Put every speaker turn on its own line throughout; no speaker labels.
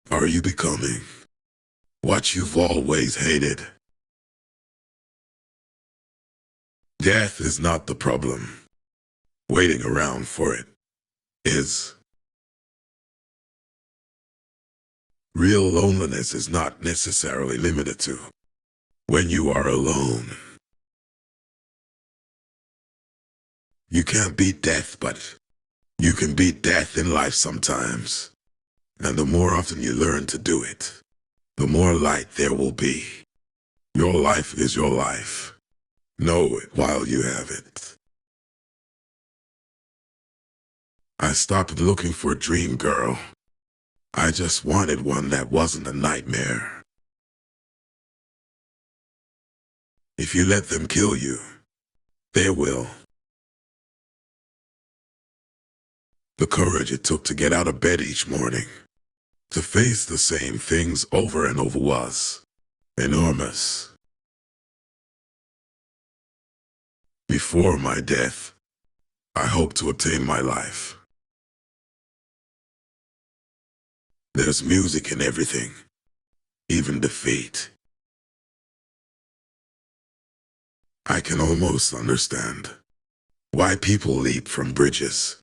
Are you becoming what you've always hated? Death is not the problem. Waiting around for it is. Real loneliness is not necessarily limited to when you are alone. You can't beat death, but you can beat death in life sometimes. And the more often you learn to do it, the more light there will be. Your life is your life. Know it while you have it. I stopped looking for a dream girl. I just wanted one that wasn't a nightmare. If you let them kill you, they will. The courage it took to get out of bed each morning, to face the same things over and over was enormous. Before my death, I hope to obtain my life. There's music in everything, even defeat. I can almost understand why people leap from bridges.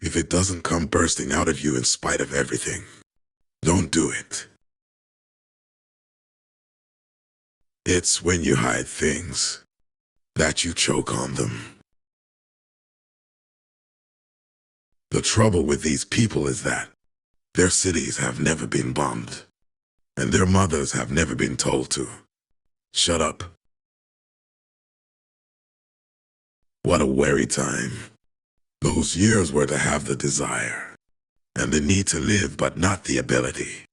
If it doesn't come bursting out of you in spite of everything, don't do it. It's when you hide things that you choke on them. The trouble with these people is that their cities have never been bombed, and their mothers have never been told to shut up. What a weary time. Those years were to have the desire and the need to live, but not the ability.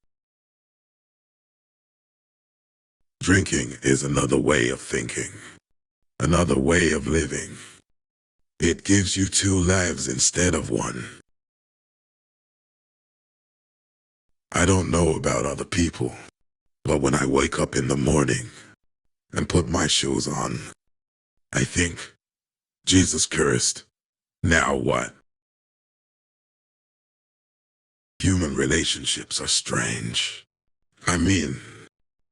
Drinking is another way of thinking, another way of living. It gives you two lives instead of one. I don't know about other people, but when I wake up in the morning and put my shoes on, I think, Jesus Christ, now what? Human relationships are strange. I mean,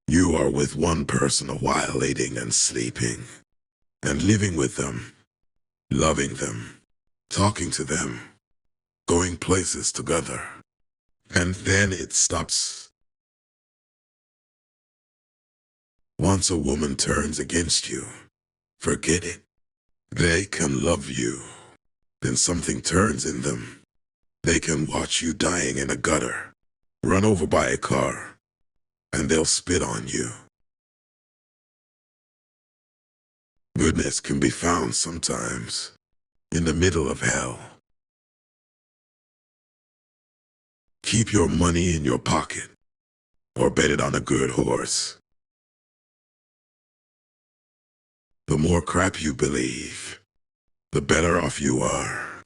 you are with one person a while eating and sleeping, and living with them, loving them, talking to them, going places together. And then it stops. Once a woman turns against you, forget it. They can love you. Then something turns in them. They can watch you dying in a gutter, run over by a car, and they'll spit on you. Goodness can be found sometimes in the middle of hell. Keep your money in your pocket, or bet it on a good horse. The more crap you believe, the better off you are.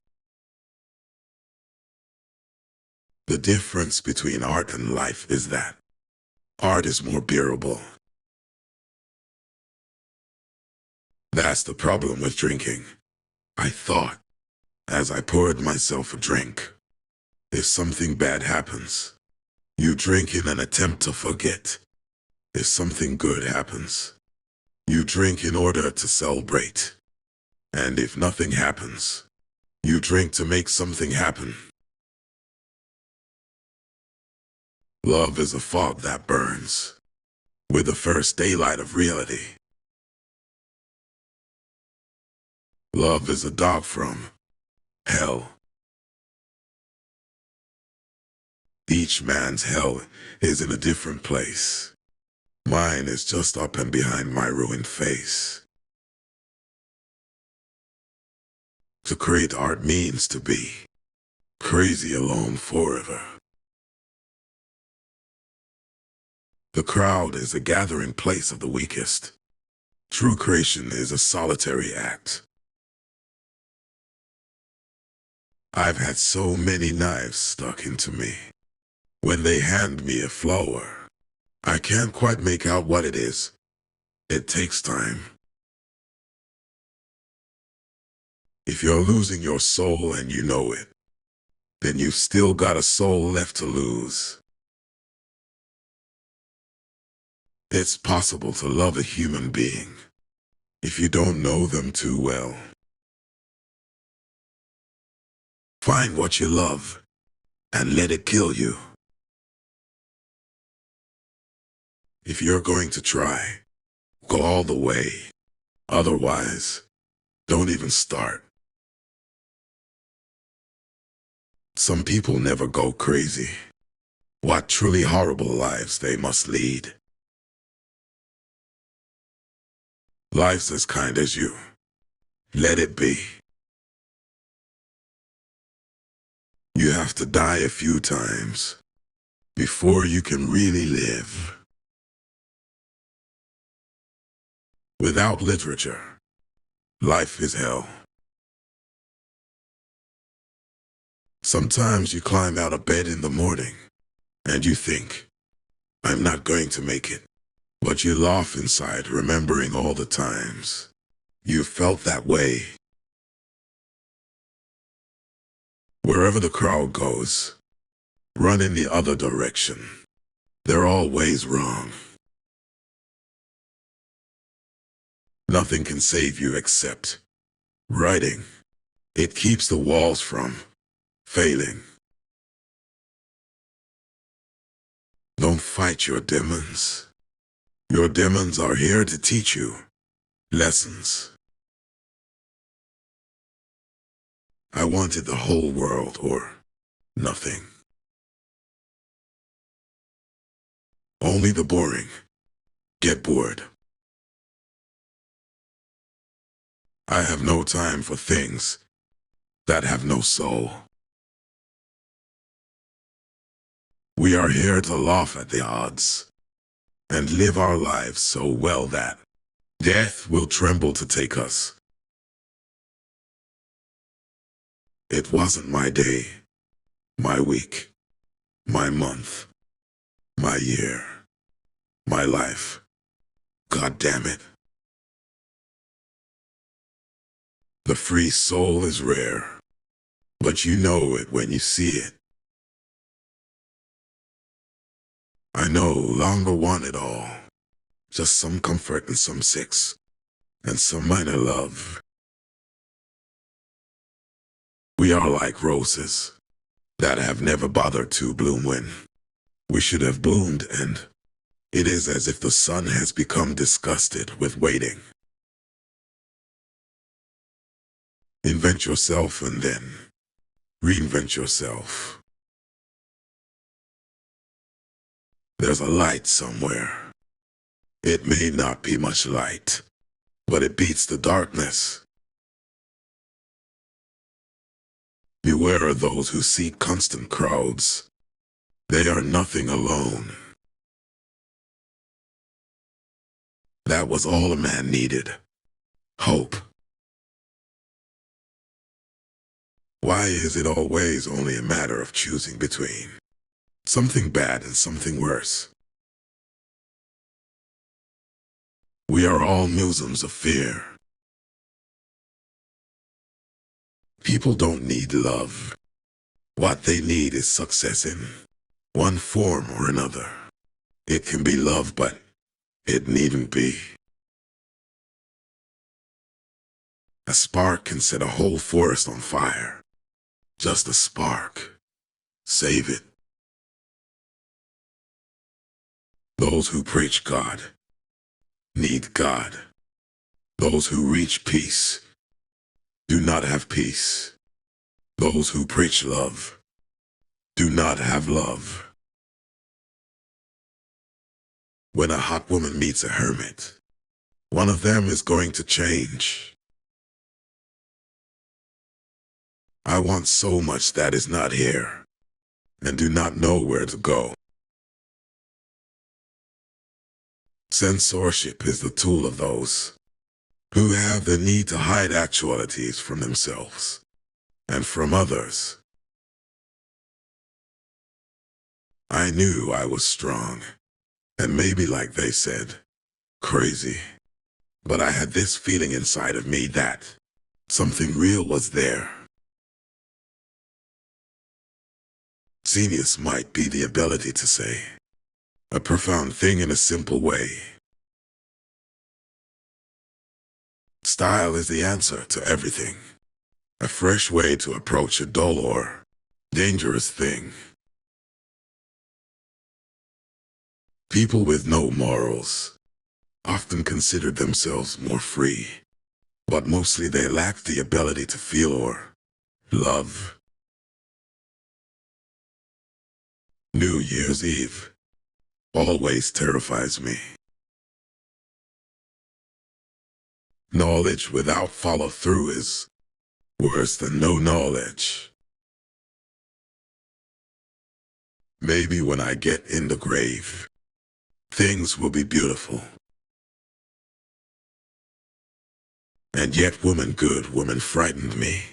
The difference between art and life is that art is more bearable. That's the problem with drinking, I thought, as I poured myself a drink. If something bad happens, you drink in an attempt to forget. If something good happens, you drink in order to celebrate. And if nothing happens, you drink to make something happen. Love is a fog that burns with the first daylight of reality. Love is a dog from hell. Each man's hell is in a different place. Mine is just up and behind my ruined face. To create art means to be crazy alone forever. The crowd is a gathering place of the weakest. True creation is a solitary act. I've had so many knives stuck into me. When they hand me a flower, I can't quite make out what it is. It takes time. If you're losing your soul and you know it, then you've still got a soul left to lose. It's possible to love a human being if you don't know them too well. Find what you love and let it kill you. If you're going to try, go all the way. Otherwise, don't even start. Some people never go crazy. What truly horrible lives they must lead. Life's as kind as you. Let it be. You have to die a few times before you can really live. Without literature, life is hell. Sometimes you climb out of bed in the morning and you think, I'm not going to make it. But you laugh inside, remembering all the times you felt that way. Wherever the crowd goes, run in the other direction. They're always wrong. Nothing can save you except writing. It keeps the walls from failing. Don't fight your demons. Your demons are here to teach you lessons. I wanted the whole world or nothing. Only the boring get bored. I have no time for things that have no soul. We are here to laugh at the odds and live our lives so well that death will tremble to take us. It wasn't my day, my week, my month, my year, my life. God damn it. The free soul is rare, but you know it when you see it. I no longer want it all, just some comfort and some sex, and some minor love. We are like roses that have never bothered to bloom when we should have bloomed, and it is as if the sun has become disgusted with waiting. Invent yourself and then reinvent yourself. There's a light somewhere. It may not be much light, but it beats the darkness. Beware of those who seek constant crowds. They are nothing alone. That was all a man needed. Hope. Why is it always only a matter of choosing between something bad and something worse? We are all museums of fear. People don't need love. What they need is success in one form or another. It can be love, but it needn't be. A spark can set a whole forest on fire. Just a spark. Save it. Those who preach God need God. Those who reach peace do not have peace. Those who preach love do not have love. When a hot woman meets a hermit, one of them is going to change. I want so much that is not here, and do not know where to go. Censorship is the tool of those who have the need to hide actualities from themselves and from others. I knew I was strong, and maybe, like they said, crazy. But I had this feeling inside of me that something real was there. Genius might be the ability to say a profound thing in a simple way. Style is the answer to everything. A fresh way to approach a dull or dangerous thing. People with no morals often consider themselves more free, but mostly they lack the ability to feel or love. New Year's Eve always terrifies me. Knowledge without follow-through is worse than no knowledge. Maybe when I get in the grave, things will be beautiful. And yet good women frightened me,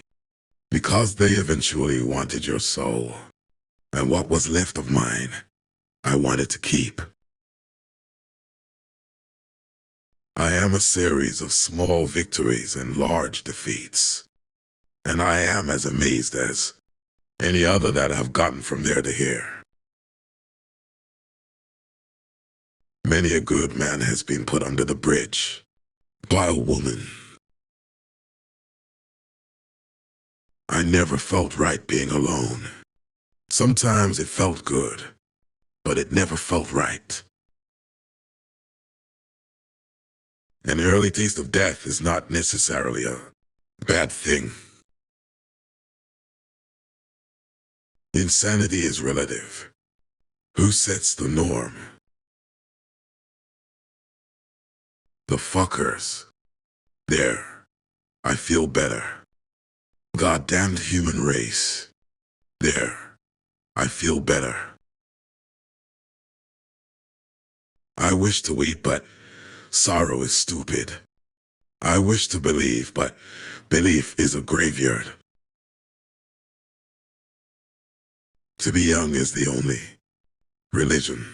because they eventually wanted your soul. And what was left of mine, I wanted to keep. I am a series of small victories and large defeats. And I am as amazed as any other that I've gotten from there to here. Many a good man has been put under the bridge by a woman. I never felt right being alone. Sometimes it felt good, but it never felt right. An early taste of death is not necessarily a bad thing. Insanity is relative. Who sets the norm? The fuckers. There. I feel better. Goddamned human race. There. I feel better. I wish to weep, but sorrow is stupid. I wish to believe, but belief is a graveyard. To be young is the only religion.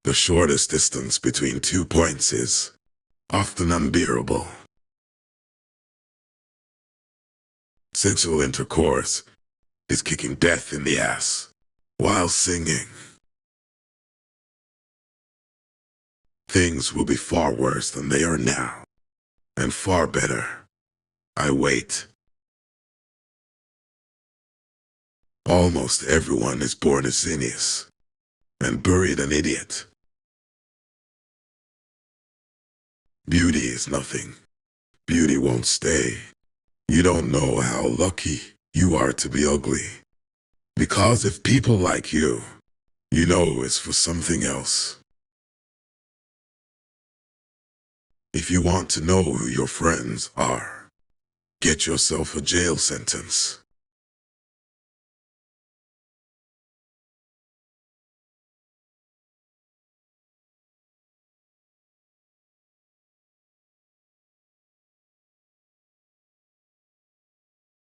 The shortest distance between 2 points is often unbearable. Sexual intercourse is kicking death in the ass while singing. Things will be far worse than they are now, and far better. I wait. Almost everyone is born a genius and buried an idiot. Beauty is nothing. Beauty won't stay. You don't know how lucky you are to be ugly. Because if people like you, you know it's for something else. If you want to know who your friends are, get yourself a jail sentence.